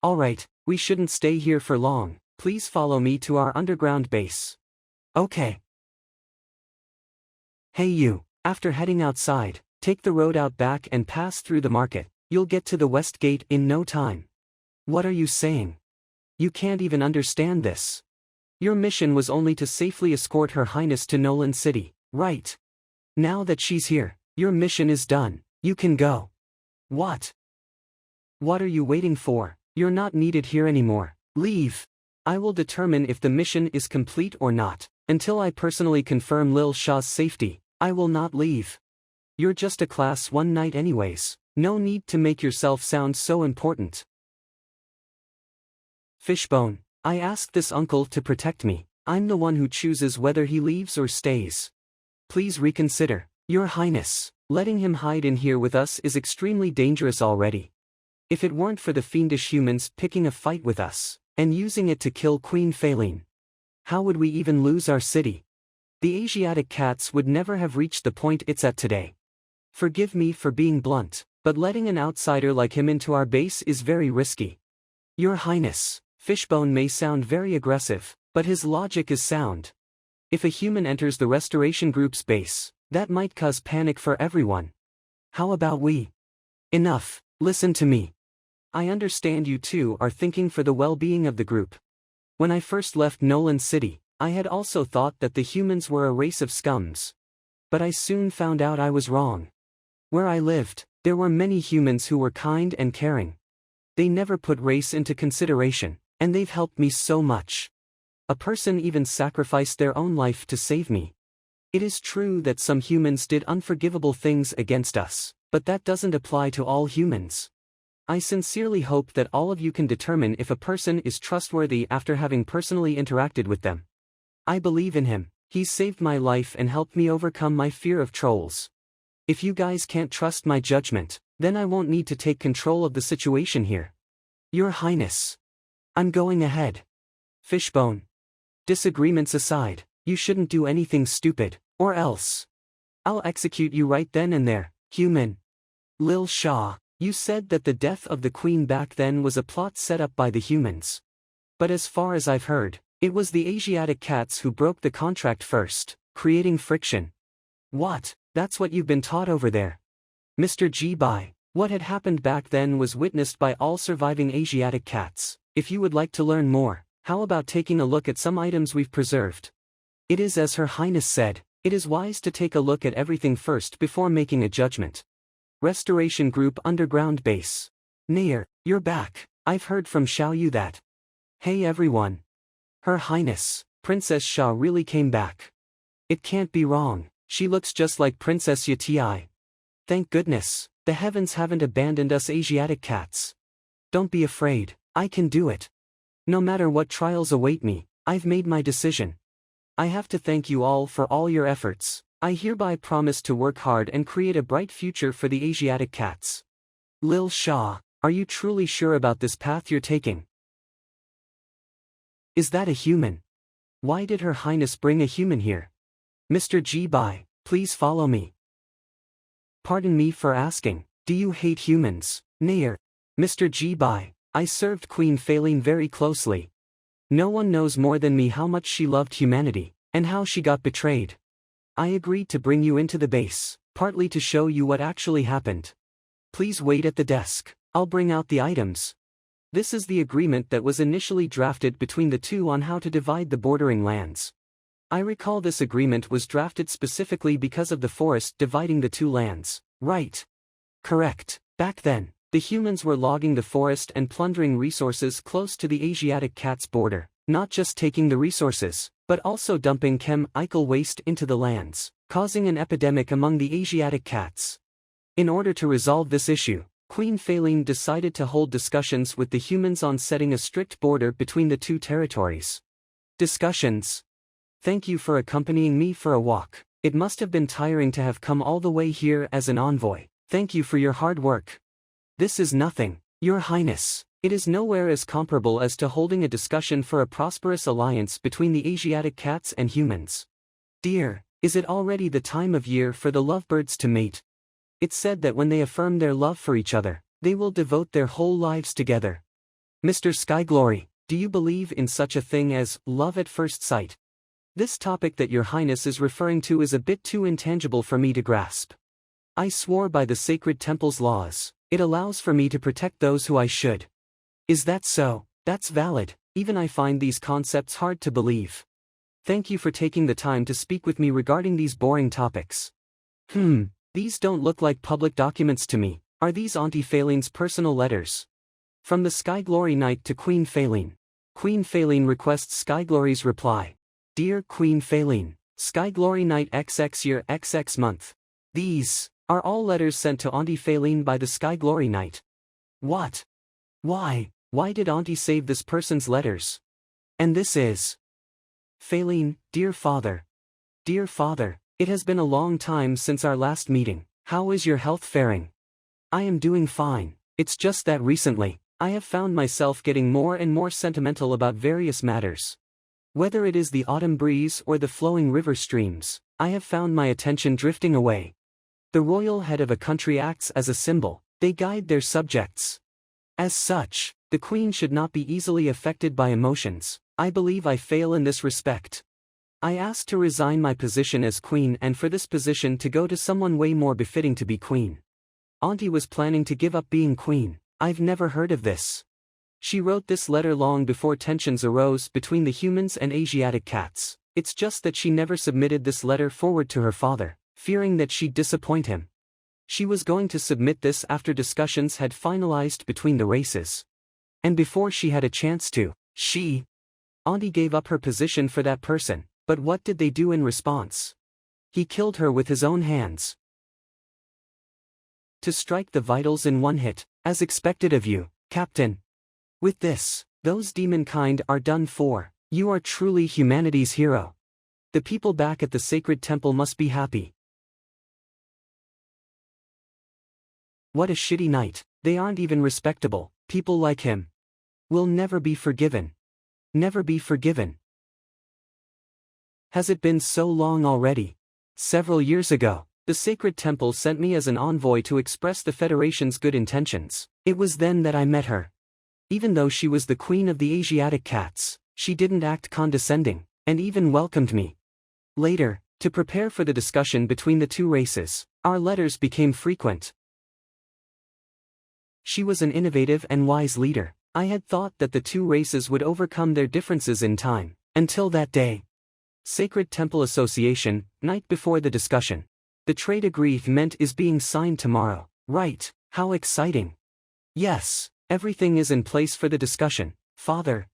Alright, we shouldn't stay here for long, please follow me to our underground base. Okay. Hey you, after heading outside, take the road out back and pass through the market, you'll get to the west gate in no time. What are you saying? You can't even understand this. Your mission was only to safely escort Her Highness to Nolan City, right? Now that she's here, your mission is done, you can go. What? What are you waiting for? You're not needed here anymore, leave. I will determine if the mission is complete or not. Until I personally confirm Lil Shah's safety, I will not leave. You're just a class 1 knight anyways, no need to make yourself sound so important. Fishbone, I asked this uncle to protect me, I'm the one who chooses whether he leaves or stays. Please reconsider, Your Highness, letting him hide in here with us is extremely dangerous already. If it weren't for the fiendish humans picking a fight with us, and using it to kill Queen Phaeline, how would we even lose our city? The Asiatic cats would never have reached the point it's at today. Forgive me for being blunt, but letting an outsider like him into our base is very risky. Your Highness, Fishbone may sound very aggressive, but his logic is sound. If a human enters the restoration group's base, that might cause panic for everyone. How about we? Enough, listen to me. I understand you two are thinking for the well-being of the group. When I first left Nolan City, I had also thought that the humans were a race of scums. But I soon found out I was wrong. Where I lived, there were many humans who were kind and caring. They never put race into consideration, and they've helped me so much. A person even sacrificed their own life to save me. It is true that some humans did unforgivable things against us, but that doesn't apply to all humans. I sincerely hope that all of you can determine if a person is trustworthy after having personally interacted with them. I believe in him. He's saved my life and helped me overcome my fear of trolls. If you guys can't trust my judgment, then I won't need to take control of the situation here. Your Highness. I'm going ahead. Fishbone. Disagreements aside, you shouldn't do anything stupid, or else I'll execute you right then and there, human. Lil Shah, you said that the death of the queen back then was a plot set up by the humans. But as far as I've heard, it was the Asiatic cats who broke the contract first, creating friction. What? That's what you've been taught over there. Mr. G. Bai, what had happened back then was witnessed by all surviving Asiatic cats. If you would like to learn more, how about taking a look at some items we've preserved? It is as Her Highness said, it is wise to take a look at everything first before making a judgment. Restoration Group Underground Base. Nair, you're back. I've heard from Xiao Yu that. Hey everyone. Her Highness, Princess Xia really came back. It can't be wrong, she looks just like Princess Yati. Thank goodness, the heavens haven't abandoned us Asiatic cats. Don't be afraid, I can do it. No matter what trials await me, I've made my decision. I have to thank you all for all your efforts. I hereby promise to work hard and create a bright future for the Asiatic cats. Lil Shah, are you truly sure about this path you're taking? Is that a human? Why did Her Highness bring a human here? Mr. G. Bai, please follow me. Pardon me for asking, do you hate humans, Nair? Mr. G. Bai, I served Queen Faline very closely. No one knows more than me how much she loved humanity, and how she got betrayed. I agreed to bring you into the base, partly to show you what actually happened. Please wait at the desk, I'll bring out the items. This is the agreement that was initially drafted between the two on how to divide the bordering lands. I recall this agreement was drafted specifically because of the forest dividing the two lands, right? Correct. Back then, the humans were logging the forest and plundering resources close to the Asiatic cats' border, not just taking the resources, but also dumping chemical waste into the lands, causing an epidemic among the Asiatic cats. In order to resolve this issue, Queen Faline decided to hold discussions with the humans on setting a strict border between the two territories. Discussions. Thank you for accompanying me for a walk. It must have been tiring to have come all the way here as an envoy. Thank you for your hard work. This is nothing, Your Highness. It is nowhere as comparable as to holding a discussion for a prosperous alliance between the Asiatic cats and humans. Dear, is it already the time of year for the lovebirds to mate? It's said that when they affirm their love for each other, they will devote their whole lives together. Mr. Skyglory, do you believe in such a thing as love at first sight? This topic that Your Highness is referring to is a bit too intangible for me to grasp. I swore by the sacred temple's laws, it allows for me to protect those who I should. Is that so? That's valid, even I find these concepts hard to believe. Thank you for taking the time to speak with me regarding these boring topics. These don't look like public documents to me. Are these Auntie Faline's personal letters? From the Skyglory Knight to Queen Faline. Queen Faline requests Skyglory's reply. Dear Queen Faline, Skyglory Knight XX year XX month. These are all letters sent to Auntie Faline by the Skyglory Knight. What? Why did Auntie save this person's letters? And this is Faline, dear father. Dear father, it has been a long time since our last meeting. How is your health faring? I am doing fine. It's just that recently, I have found myself getting more and more sentimental about various matters. Whether it is the autumn breeze or the flowing river streams, I have found my attention drifting away. The royal head of a country acts as a symbol, they guide their subjects. As such, the queen should not be easily affected by emotions. I believe I fail in this respect. I asked to resign my position as queen and for this position to go to someone way more befitting to be queen. Auntie was planning to give up being queen. I've never heard of this. She wrote this letter long before tensions arose between the humans and Asiatic cats. It's just that she never submitted this letter forward to her father, fearing that she'd disappoint him. She was going to submit this after discussions had finalized between the races. And before she had a chance to, Auntie gave up her position for that person. But what did they do in response? He killed her with his own hands. To strike the vitals in one hit, As expected of you, Captain. With this, those demon kind are done for. You are truly humanity's hero. The people back at the sacred temple must be happy. What a shitty night. They aren't even respectable. People like him will never be forgiven. Never be forgiven. Has it been so long already? Several years ago, the sacred temple sent me as an envoy to express the Federation's good intentions. It was then that I met her. Even though she was the queen of the Asiatic cats, she didn't act condescending, and even welcomed me. Later, to prepare for the discussion between the two races, our letters became frequent. She was an innovative and wise leader. I had thought that the two races would overcome their differences in time, until that day. Sacred Temple Association, night before the discussion. The trade agreement is being signed tomorrow. Right, how exciting. Yes, everything is in place for the discussion, Father.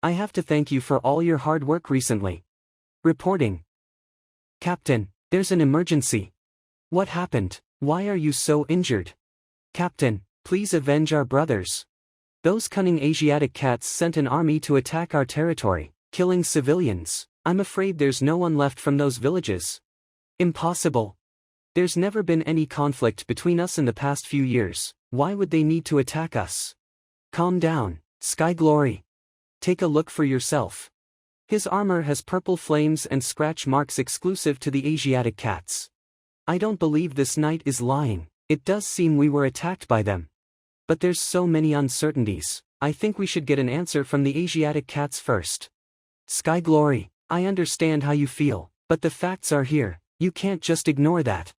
I have to thank you for all your hard work recently. Reporting. Captain, there's an emergency. What happened? Why are you so injured? Captain, please avenge our brothers. Those cunning Asiatic cats sent an army to attack our territory, killing civilians. I'm afraid there's no one left from those villages. Impossible. There's never been any conflict between us in the past few years. Why would they need to attack us? Calm down, Sky Glory. Take a look for yourself. His armor has purple flames and scratch marks exclusive to the Asiatic cats. I don't believe this knight is lying. It does seem we were attacked by them. But there's so many uncertainties. I think we should get an answer from the Asiatic cats first. Sky Glory, I understand how you feel, but the facts are here. You can't just ignore that.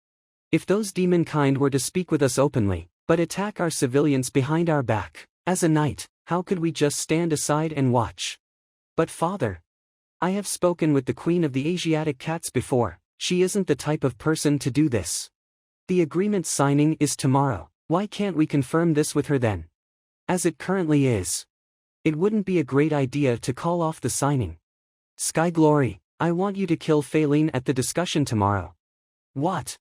If those demon kind were to speak with us openly, but attack our civilians behind our back, as a knight, how could we just stand aside and watch? But Father, I have spoken with the Queen of the Asiatic cats before. She isn't the type of person to do this. The agreement signing is tomorrow. Why can't we confirm this with her then? As it currently is, it wouldn't be a great idea to call off the signing. Sky Glory, I want you to kill Faline at the discussion tomorrow. What?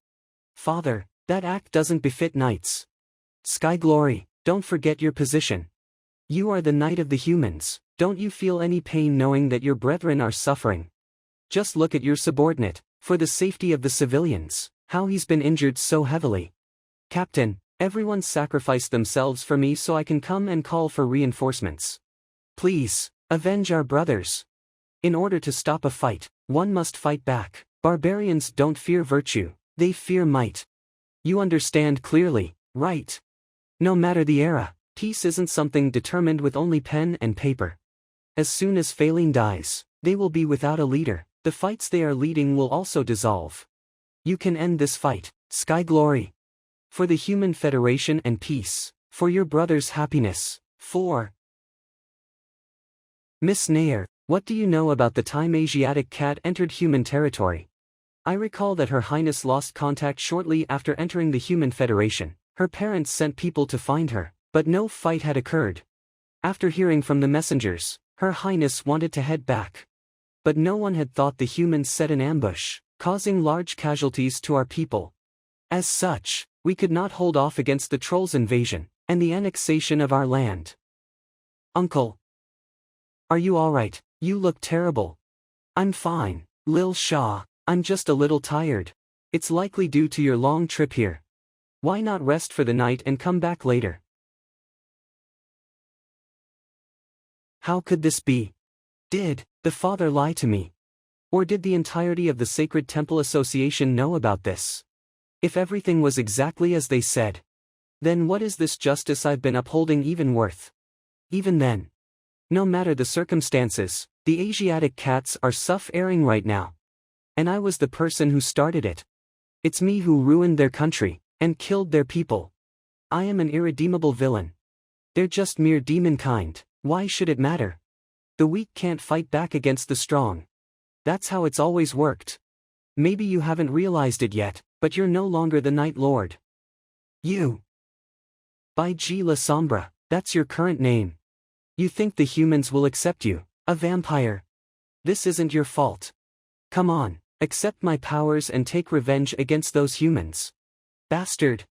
Father, that act doesn't befit knights. Sky Glory, don't forget your position. You are the knight of the humans. Don't you feel any pain knowing that your brethren are suffering? Just look at your subordinate, for the safety of the civilians, how he's been injured so heavily. Captain, everyone sacrificed themselves for me so I can come and call for reinforcements. Please, avenge our brothers. In order to stop a fight, one must fight back. Barbarians don't fear virtue, they fear might. You understand clearly, right? No matter the era, peace isn't something determined with only pen and paper. As soon as Faline dies, they will be without a leader. The fights they are leading will also dissolve. You can end this fight, Sky Glory. For the human federation and peace, for your brother's happiness, for... Miss Nair, what do you know about the time Asiatic cat entered human territory? I recall that Her Highness lost contact shortly after entering the Human Federation. Her parents sent people to find her, but no fight had occurred. After hearing from the messengers, Her Highness wanted to head back. But no one had thought the humans set an ambush, causing large casualties to our people. As such, we could not hold off against the trolls' invasion, and the annexation of our land. Uncle. Are you alright? You look terrible. I'm fine, Lil Shah, I'm just a little tired. It's likely due to your long trip here. Why not rest for the night and come back later? How could this be? Did the father lie to me? Or did the entirety of the Sacred Temple Association know about this? If everything was exactly as they said, then what is this justice I've been upholding even worth? Even then, no matter the circumstances, the Asiatic cats are suffering right now. And I was the person who started it. It's me who ruined their country, and killed their people. I am an irredeemable villain. They're just mere demon kind, why should it matter? The weak can't fight back against the strong. That's how it's always worked. Maybe you haven't realized it yet, but you're no longer the Night Lord. You. By G. La Sombra, that's your current name. You think the humans will accept you, a vampire? This isn't your fault. Come on, accept my powers and take revenge against those humans. Bastard.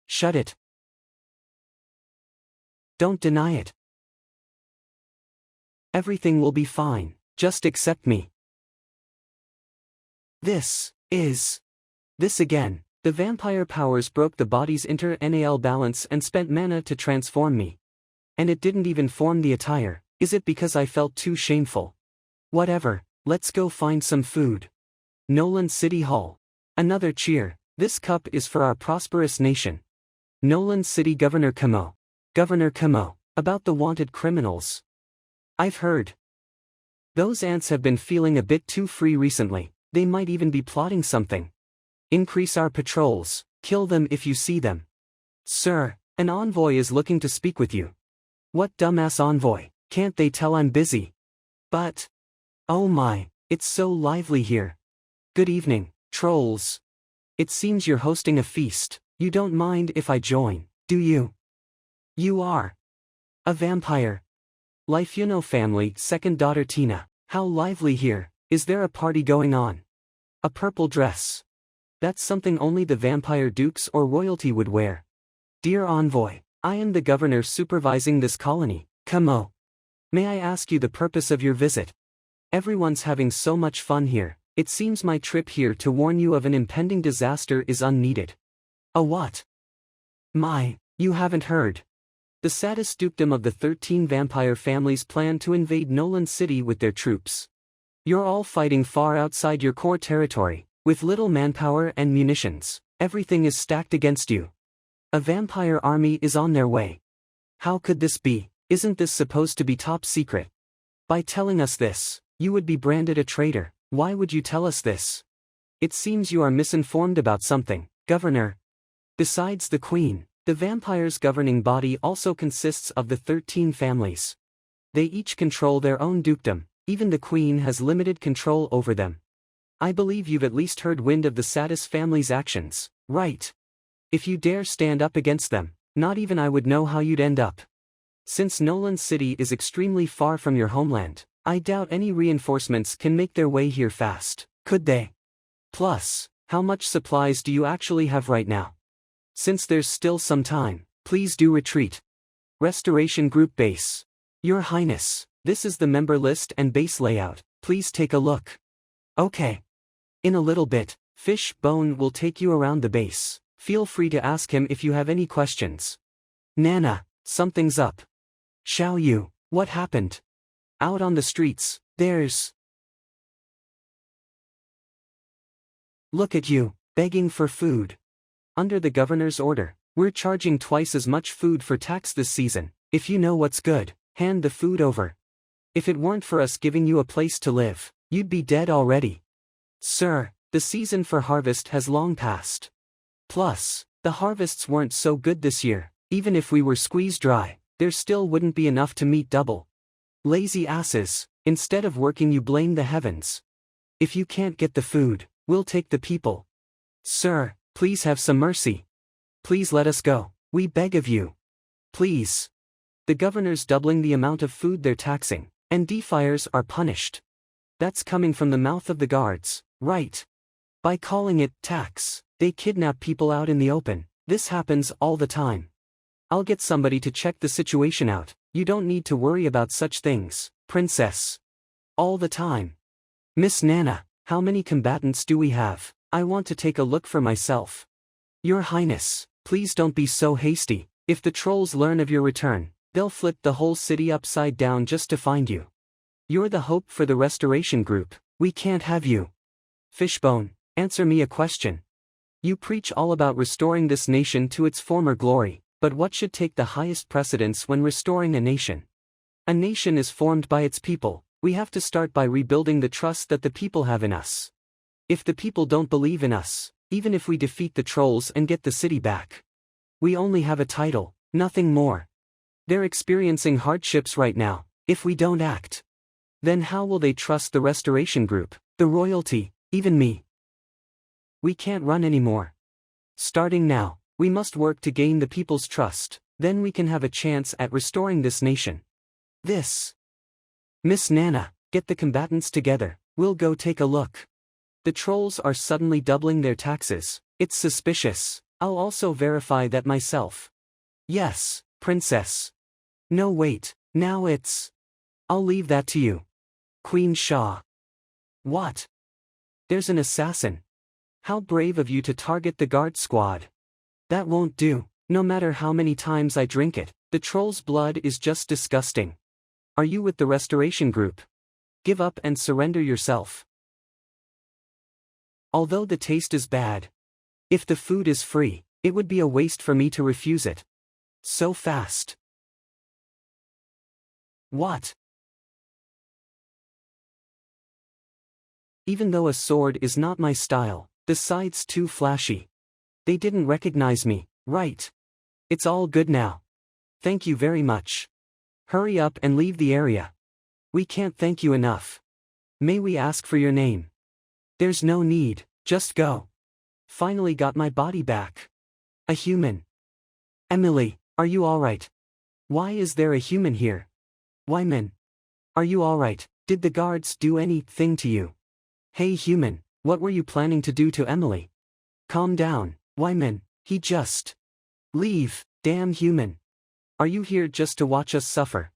Shut it. Don't deny it. Everything will be fine, just accept me. This again. The vampire powers broke the body's inter-NAL balance and spent mana to transform me. And it didn't even form the attire. Is it because I felt too shameful? Whatever, let's go find some food. Nolan City Hall. Another cheer. This cup is for our prosperous nation. Nolan City Governor Camo. Governor Camo, about the wanted criminals. I've heard. Those ants have been feeling a bit too free recently. They might even be plotting something. Increase our patrols, kill them if you see them. Sir, an envoy is looking to speak with you. What dumbass envoy, can't they tell I'm busy? But, oh my, it's so lively here. Good evening, trolls. It seems you're hosting a feast. You don't mind if I join, do you? You are a vampire. Lifuno family, second daughter Tina. How lively here, is there a party going on? A purple dress. That's something only the vampire dukes or royalty would wear. Dear envoy, I am the governor supervising this colony, Camo. May I ask you the purpose of your visit? Everyone's having so much fun here, it seems my trip here to warn you of an impending disaster is unneeded. A what? You haven't heard. The saddest dukedom of the 13 vampire families plan to invade Nolan City with their troops. You're all fighting far outside your core territory, with little manpower and munitions. Everything is stacked against you. A vampire army is on their way. How could this be? Isn't this supposed to be top secret? By telling us this, you would be branded a traitor. Why would you tell us this? It seems you are misinformed about something, Governor. Besides the Queen, the vampire's governing body also consists of the 13 families. They each control their own dukedom, even the Queen has limited control over them. I believe you've at least heard wind of the Satis family's actions, right? If you dare stand up against them, not even I would know how you'd end up. Since Nolan City is extremely far from your homeland, I doubt any reinforcements can make their way here fast, could they? Plus, how much supplies do you actually have right now? Since there's still some time, please do retreat. Restoration Group Base. Your Highness, this is the member list and base layout, please take a look. Okay. In a little bit, Fishbone will take you around the base. Feel free to ask him if you have any questions. Nana, something's up. Xiao Yu, what happened? Out on the streets, there's... Look at you, begging for food. Under the governor's order, we're charging twice as much food for tax this season. If you know what's good, hand the food over. If it weren't for us giving you a place to live, you'd be dead already. Sir, the season for harvest has long passed. Plus, the harvests weren't so good this year. Even if we were squeezed dry, there still wouldn't be enough to meet double. Lazy asses, instead of working you blame the heavens. If you can't get the food, we'll take the people. Sir, please have some mercy. Please let us go, we beg of you. Please. The governor's doubling the amount of food they're taxing, and defiers are punished. That's coming from the mouth of the guards, right? By calling it tax, they kidnap people out in the open. This happens all the time. I'll get somebody to check the situation out. You don't need to worry about such things, princess. All the time. Miss Nana, how many combatants do we have? I want to take a look for myself. Your Highness, please don't be so hasty. If the trolls learn of your return, they'll flip the whole city upside down just to find you. You're the hope for the restoration group. We can't have you. Fishbone, answer me a question. You preach all about restoring this nation to its former glory, but what should take the highest precedence when restoring a nation? A nation is formed by its people. We have to start by rebuilding the trust that the people have in us. If the people don't believe in us, even if we defeat the trolls and get the city back, we only have a title, nothing more. They're experiencing hardships right now. If we don't act, then how will they trust the restoration group, the royalty, even me? We can't run anymore. Starting now, we must work to gain the people's trust, then we can have a chance at restoring this nation. Miss Nana, get the combatants together, we'll go take a look. The trolls are suddenly doubling their taxes, it's suspicious. I'll also verify that myself. Yes, princess. No wait, now it's... I'll leave that to you. Queen Shah. What? There's an assassin. How brave of you to target the guard squad. That won't do, no matter how many times I drink it, the troll's blood is just disgusting. Are you with the restoration group? Give up and surrender yourself. Although the taste is bad. If the food is free, it would be a waste for me to refuse it. So fast. What? Even though a sword is not my style, the side's too flashy. They didn't recognize me, right? It's all good now. Thank you very much. Hurry up and leave the area. We can't thank you enough. May we ask for your name? There's no need, just go. Finally got my body back. A human. Emily, are you alright? Why is there a human here? Wyman. Are you alright? Did the guards do anything to you? Hey human, what were you planning to do to Emily? Calm down, Wyman, he just... Leave, damn human. Are you here just to watch us suffer?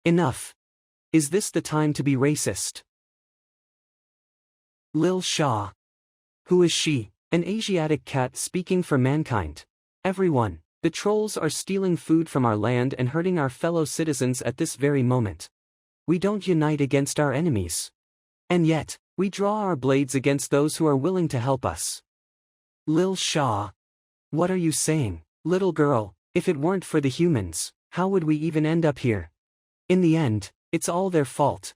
Enough. Is this the time to be racist? Lil Shah. Who is she? An Asiatic cat speaking for mankind. Everyone, the trolls are stealing food from our land and hurting our fellow citizens at this very moment. We don't unite against our enemies. And yet, we draw our blades against those who are willing to help us. Lil Shah. What are you saying, little girl? If it weren't for the humans, how would we even end up here? In the end, it's all their fault.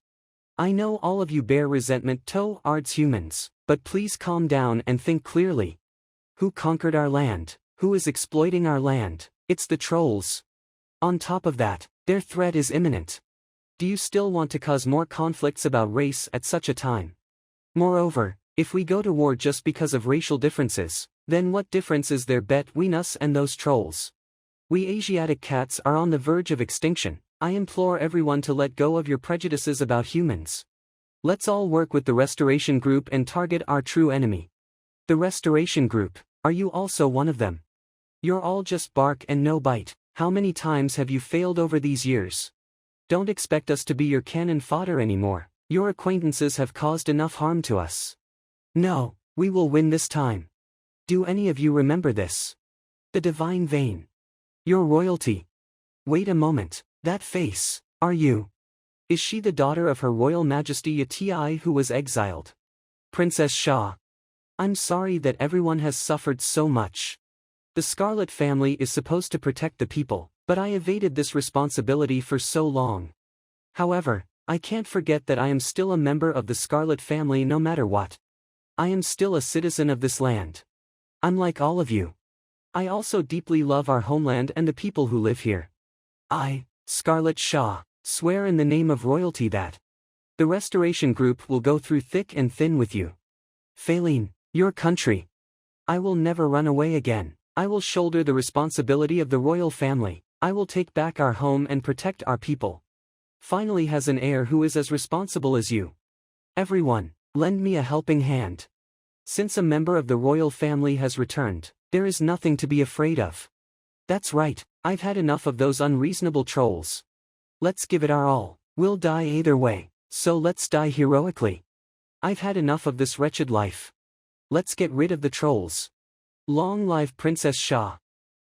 I know all of you bear resentment towards humans, but please calm down and think clearly. Who conquered our land? Who is exploiting our land? It's the trolls. On top of that, their threat is imminent. Do you still want to cause more conflicts about race at such a time? Moreover, if we go to war just because of racial differences, then what difference is there between us and those trolls? We Asiatic cats are on the verge of extinction. I implore everyone to let go of your prejudices about humans. Let's all work with the restoration group and target our true enemy. The restoration group, are you also one of them? You're all just bark and no bite. How many times have you failed over these years? Don't expect us to be your cannon fodder anymore. Your acquaintances have caused enough harm to us. No, we will win this time. Do any of you remember this? The divine vein. Your royalty. Wait a moment, that face, are you? Is she the daughter of Her Royal Majesty Yati who was exiled? Princess Shah. I'm sorry that everyone has suffered so much. The Scarlet family is supposed to protect the people, but I evaded this responsibility for so long. However, I can't forget that I am still a member of the Scarlet family no matter what. I am still a citizen of this land. I'm like all of you. I also deeply love our homeland and the people who live here. I, Scarlet Shah, swear in the name of royalty that the restoration group will go through thick and thin with you. Failing your country. I will never run away again. I will shoulder the responsibility of the royal family. I will take back our home and protect our people. Finally has an heir who is as responsible as you. Everyone, lend me a helping hand. Since a member of the royal family has returned, there is nothing to be afraid of. That's right, I've had enough of those unreasonable trolls. Let's give it our all. We'll die either way, so let's die heroically. I've had enough of this wretched life. Let's get rid of the trolls. Long live Princess Shah.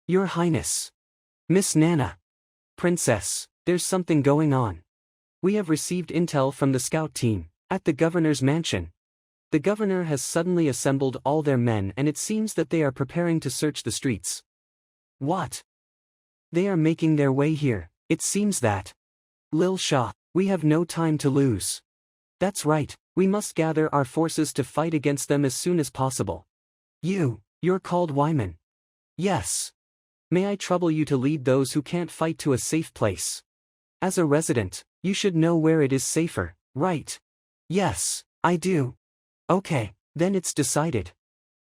Your Highness. Miss Nana. Princess, there's something going on. We have received intel from the scout team, at the governor's mansion. The governor has suddenly assembled all their men and it seems that they are preparing to search the streets. What? They are making their way here, it seems that. Lil Shah, we have no time to lose. That's right, we must gather our forces to fight against them as soon as possible. You're called Wyman. Yes. May I trouble you to lead those who can't fight to a safe place? As a resident, you should know where it is safer, right? Yes, I do. Okay, then it's decided.